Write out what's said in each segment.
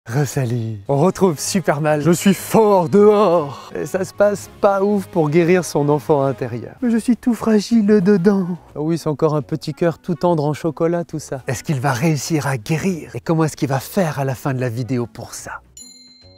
Rosalie, on retrouve super mal. Je suis fort dehors. Et ça se passe pas ouf pour guérir son enfant intérieur. Mais je suis tout fragile dedans. Oh oui, c'est encore un petit cœur tout tendre en chocolat, tout ça. Est-ce qu'il va réussir à guérir? Et comment est-ce qu'il va faire à la fin de la vidéo pour ça?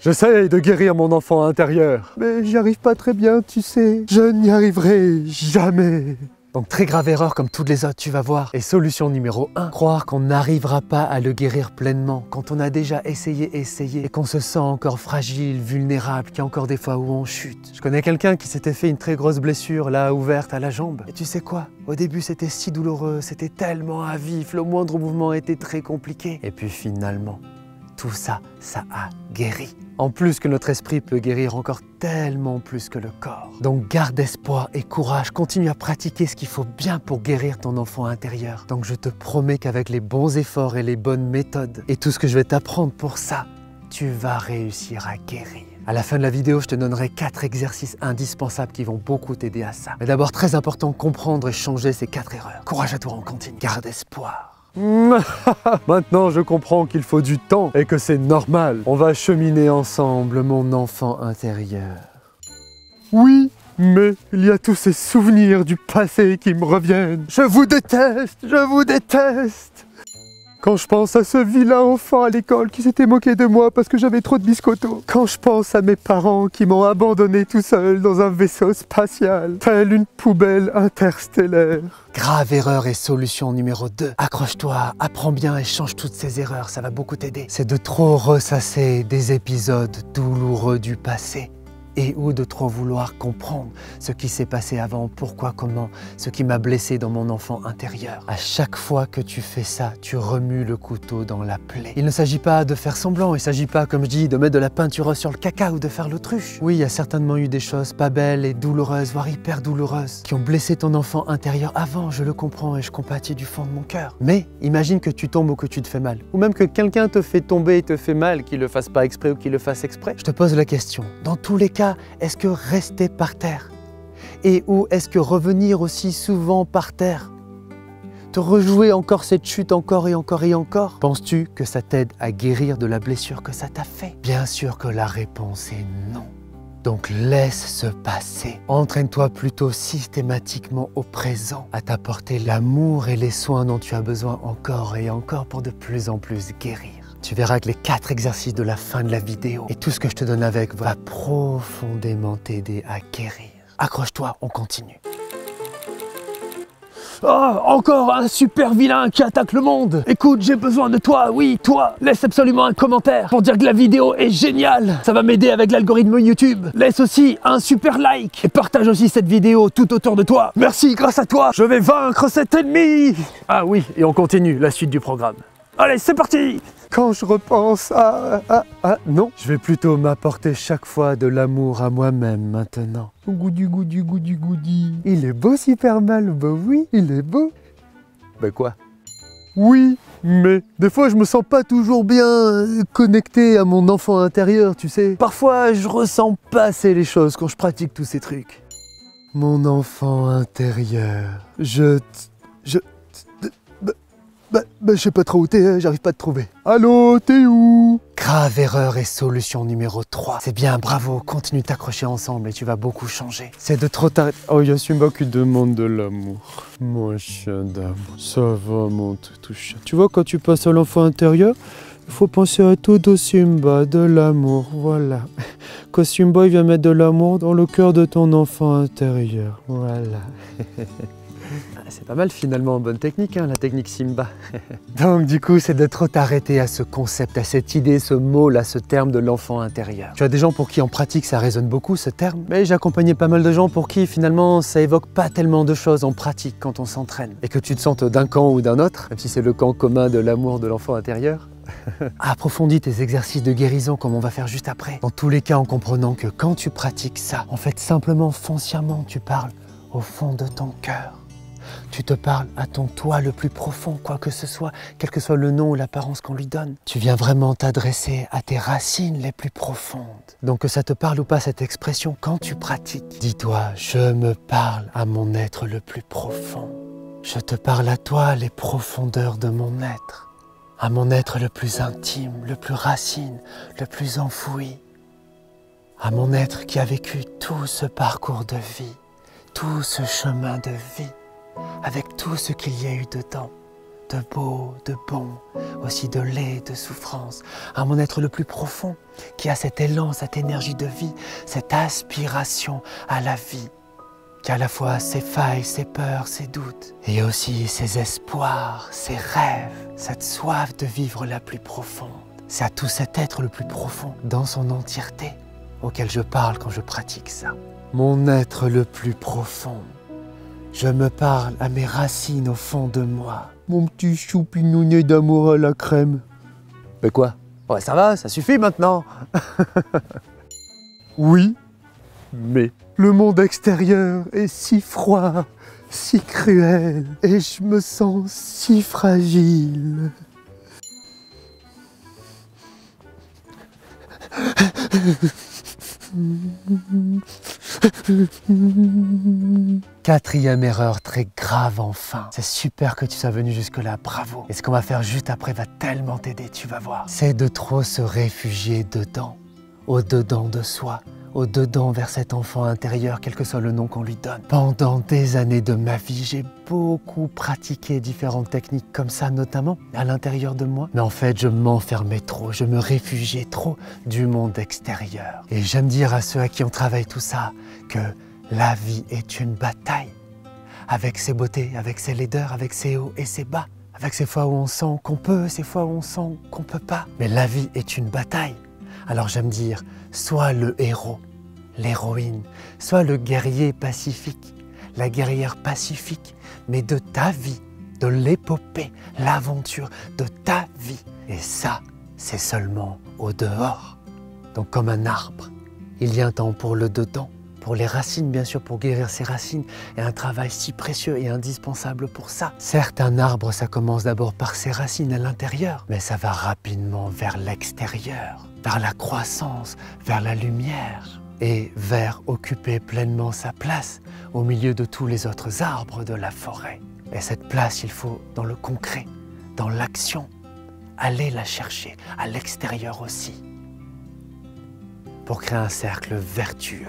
J'essaye de guérir mon enfant intérieur. Mais j'y arrive pas très bien, tu sais. Je n'y arriverai jamais. Donc très grave erreur comme toutes les autres, tu vas voir. Et solution numéro 1, croire qu'on n'arrivera pas à le guérir pleinement quand on a déjà essayé et qu'on se sent encore fragile, vulnérable, qu'il y a encore des fois où on chute. Je connais quelqu'un qui s'était fait une très grosse blessure, là, ouverte à la jambe. Et tu sais quoi? Au début, c'était si douloureux, c'était tellement à vif, le moindre mouvement était très compliqué. Et puis finalement, tout ça, ça a guéri. En plus que notre esprit peut guérir encore tellement plus que le corps. Donc garde espoir et courage, continue à pratiquer ce qu'il faut bien pour guérir ton enfant intérieur. Donc je te promets qu'avec les bons efforts et les bonnes méthodes, et tout ce que je vais t'apprendre pour ça, tu vas réussir à guérir. À la fin de la vidéo, je te donnerai 4 exercices indispensables qui vont beaucoup t'aider à ça. Mais d'abord, très important, comprendre et changer ces 4 erreurs. Courage à toi, on continue. Garde espoir. Maintenant, je comprends qu'il faut du temps et que c'est normal. On va cheminer ensemble, mon enfant intérieur. Oui, mais il y a tous ces souvenirs du passé qui me reviennent. Je vous déteste, je vous déteste. Quand je pense à ce vilain enfant à l'école qui s'était moqué de moi parce que j'avais trop de biscottos. Quand je pense à mes parents qui m'ont abandonné tout seul dans un vaisseau spatial, tel une poubelle interstellaire. Grave erreur et solution numéro 2. Accroche-toi, apprends bien et change toutes ces erreurs, ça va beaucoup t'aider. C'est de trop ressasser des épisodes douloureux du passé. Et ou de trop vouloir comprendre ce qui s'est passé avant, pourquoi, comment, ce qui m'a blessé dans mon enfant intérieur. À chaque fois que tu fais ça, tu remues le couteau dans la plaie. Il ne s'agit pas de faire semblant, il ne s'agit pas, comme je dis, de mettre de la peinture sur le caca ou de faire l'autruche. Oui, il y a certainement eu des choses pas belles et douloureuses, voire hyper douloureuses, qui ont blessé ton enfant intérieur avant, je le comprends et je compatis du fond de mon cœur. Mais imagine que tu tombes ou que tu te fais mal, ou même que quelqu'un te fait tomber et te fait mal, qu'il le fasse pas exprès ou qu'il le fasse exprès. Je te pose la question, dans tous les cas, est-ce que rester par terre et ou est-ce que revenir aussi souvent par terre, te rejouer encore cette chute encore et encore et encore, penses-tu que ça t'aide à guérir de la blessure que ça t'a fait? Bien sûr que la réponse est non. Donc laisse se passer. Entraîne-toi plutôt systématiquement au présent à t'apporter l'amour et les soins dont tu as besoin encore et encore pour de plus en plus guérir. Tu verras que les 4 exercices de la fin de la vidéo et tout ce que je te donne avec va profondément t'aider à guérir. Accroche-toi, on continue. Oh, encore un super vilain qui attaque le monde. Écoute, j'ai besoin de toi, oui, toi. Laisse absolument un commentaire pour dire que la vidéo est géniale. Ça va m'aider avec l'algorithme YouTube. Laisse aussi un super like et partage aussi cette vidéo tout autour de toi. Merci, grâce à toi, je vais vaincre cet ennemi. Ah oui, et on continue la suite du programme. Allez, c'est parti! Quand je repense non, je vais plutôt m'apporter chaque fois de l'amour à moi-même maintenant. Goudi, goudi, goudi, goudi. Il est beau Superman, bah oui, il est beau. Bah quoi? Oui, mais des fois je me sens pas toujours bien connecté à mon enfant intérieur, tu sais. Parfois je ressens pas assez les choses quand je pratique tous ces trucs. Mon enfant intérieur, je sais pas trop où t'es, j'arrive pas à te trouver. Allô, t'es où? Grave erreur et solution numéro 3. C'est bien, bravo, continue de t'accrocher ensemble et tu vas beaucoup changer. C'est de trop t'arrêter. Oh, il y a Simba qui demande de l'amour. Mon chien d'amour. Ça va, mon tout chien. Tu vois, quand tu passes à l'enfant intérieur, il faut penser à tout de Simba, de l'amour, voilà. Quand Simba, il vient mettre de l'amour dans le cœur de ton enfant intérieur, voilà. C'est pas mal finalement, bonne technique, hein, la technique Simba. Donc du coup, c'est de trop t'arrêter à ce concept, à cette idée, ce mot-là, ce terme de l'enfant intérieur. Tu as des gens pour qui en pratique ça résonne beaucoup ce terme, mais j'ai accompagné pas mal de gens pour qui finalement ça évoque pas tellement de choses en pratique quand on s'entraîne. Et que tu te sentes d'un camp ou d'un autre, même si c'est le camp commun de l'amour de l'enfant intérieur. Approfondis tes exercices de guérison comme on va faire juste après. Dans tous les cas, en comprenant que quand tu pratiques ça, en fait simplement foncièrement tu parles au fond de ton cœur. Tu te parles à ton toi le plus profond, quoi que ce soit, quel que soit le nom ou l'apparence qu'on lui donne. Tu viens vraiment t'adresser à tes racines les plus profondes. Donc que ça te parle ou pas cette expression, quand tu pratiques, dis-toi, je me parle à mon être le plus profond. Je te parle à toi les profondeurs de mon être. à mon être le plus intime, le plus racine, le plus enfoui, à mon être qui a vécu tout ce parcours de vie, tout ce chemin de vie, avec tout ce qu'il y a eu dedans, de beau, de bon, aussi de laid, de souffrance, à mon être le plus profond, qui a cet élan, cette énergie de vie, cette aspiration à la vie, qui a à la fois ses failles, ses peurs, ses doutes, et aussi ses espoirs, ses rêves, cette soif de vivre la plus profonde. C'est à tout cet être le plus profond, dans son entièreté, auquel je parle quand je pratique ça. Mon être le plus profond. Je me parle à mes racines au fond de moi. Mon petit choupinounet d'amour à la crème. Mais quoi? Ouais, ça va, ça suffit maintenant. Oui, mais le monde extérieur est si froid, si cruel, et je me sens si fragile. Quatrième erreur très grave enfin. C'est super que tu sois venu jusque-là, bravo. Et ce qu'on va faire juste après va tellement t'aider, tu vas voir. C'est de trop se réfugier dedans, au-dedans de soi, au-dedans vers cet enfant intérieur, quel que soit le nom qu'on lui donne. Pendant des années de ma vie, j'ai beaucoup pratiqué différentes techniques comme ça, notamment à l'intérieur de moi. Mais en fait, je m'enfermais trop, je me réfugiais trop du monde extérieur. Et j'aime dire à ceux à qui on travaille tout ça que la vie est une bataille, avec ses beautés, avec ses laideurs, avec ses hauts et ses bas, avec ces fois où on sent qu'on peut, ces fois où on sent qu'on peut pas. Mais la vie est une bataille. Alors j'aime dire, sois le héros, l'héroïne, sois le guerrier pacifique, la guerrière pacifique, mais de ta vie, de l'épopée, l'aventure de ta vie. Et ça, c'est seulement au dehors. Donc comme un arbre, il y a un temps pour le dedans, pour les racines bien sûr, pour guérir ses racines, et un travail si précieux et indispensable pour ça. Certes, un arbre, ça commence d'abord par ses racines à l'intérieur, mais ça va rapidement vers l'extérieur, vers la croissance, vers la lumière, et vers occuper pleinement sa place au milieu de tous les autres arbres de la forêt. Et cette place, il faut dans le concret, dans l'action, aller la chercher à l'extérieur aussi, pour créer un cercle vertueux.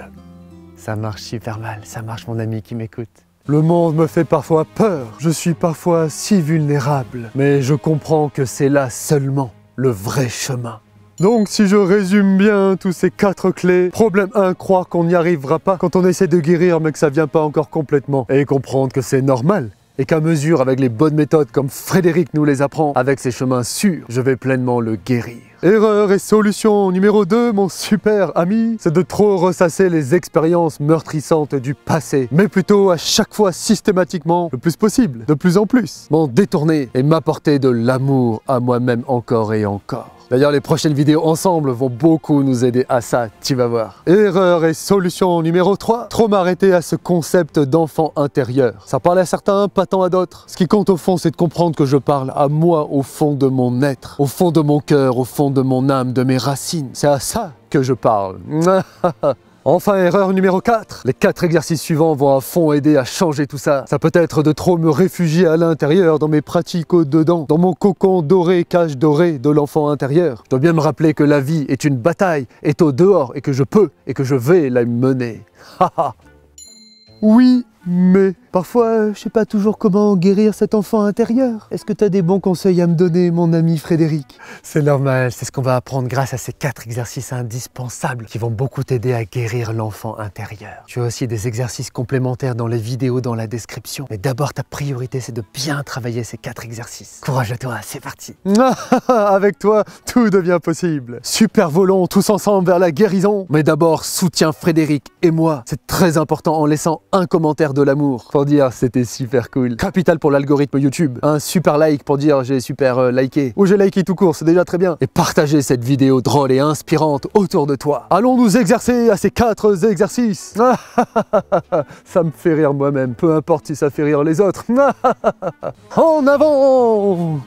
Ça marche super mal, ça marche mon ami qui m'écoute. Le monde me fait parfois peur, je suis parfois si vulnérable, mais je comprends que c'est là seulement le vrai chemin. Donc si je résume bien tous ces 4 clés, problème 1, croire qu'on n'y arrivera pas quand on essaie de guérir mais que ça vient pas encore complètement, et comprendre que c'est normal. Et qu'à mesure, avec les bonnes méthodes comme Frédéric nous les apprend, avec ses chemins sûrs, je vais pleinement le guérir. Erreur et solution numéro 2, mon super ami, c'est de trop ressasser les expériences meurtrissantes du passé, mais plutôt à chaque fois systématiquement, le plus possible, de plus en plus, m'en détourner et m'apporter de l'amour à moi-même encore et encore. D'ailleurs, les prochaines vidéos ensemble vont beaucoup nous aider à ça, tu vas voir. Erreur et solution numéro 3, trop m'arrêter à ce concept d'enfant intérieur. Ça parle à certains, pas tant à d'autres. Ce qui compte au fond, c'est de comprendre que je parle à moi au fond de mon être, au fond de mon cœur, au fond de mon âme, de mes racines. C'est à ça que je parle. Enfin, erreur numéro 4. Les 4 exercices suivants vont à fond aider à changer tout ça. Ça peut être de trop me réfugier à l'intérieur, dans mes pratiques au-dedans, dans mon cocon doré, cage dorée de l'enfant intérieur. Je dois bien me rappeler que la vie est une bataille, est au dehors, et que je peux, et que je vais la mener. Oui, mais parfois, je sais pas toujours comment guérir cet enfant intérieur. Est-ce que tu as des bons conseils à me donner, mon ami Frédéric? C'est normal, c'est ce qu'on va apprendre grâce à ces 4 exercices indispensables qui vont beaucoup t'aider à guérir l'enfant intérieur. Tu as aussi des exercices complémentaires dans les vidéos, dans la description. Mais d'abord, ta priorité, c'est de bien travailler ces 4 exercices. Courage à toi, c'est parti. Avec toi, tout devient possible. Super volons, tous ensemble vers la guérison. Mais d'abord, soutiens Frédéric et moi. C'est très important en laissant un commentaire de l'amour pour dire c'était super cool. Capital pour l'algorithme YouTube. Un super like pour dire j'ai super liké. Ou j'ai liké tout court, c'est déjà très bien. Et partagez cette vidéo drôle et inspirante autour de toi. Allons nous exercer à ces 4 exercices. Ça me fait rire moi-même, peu importe si ça fait rire les autres. En avant!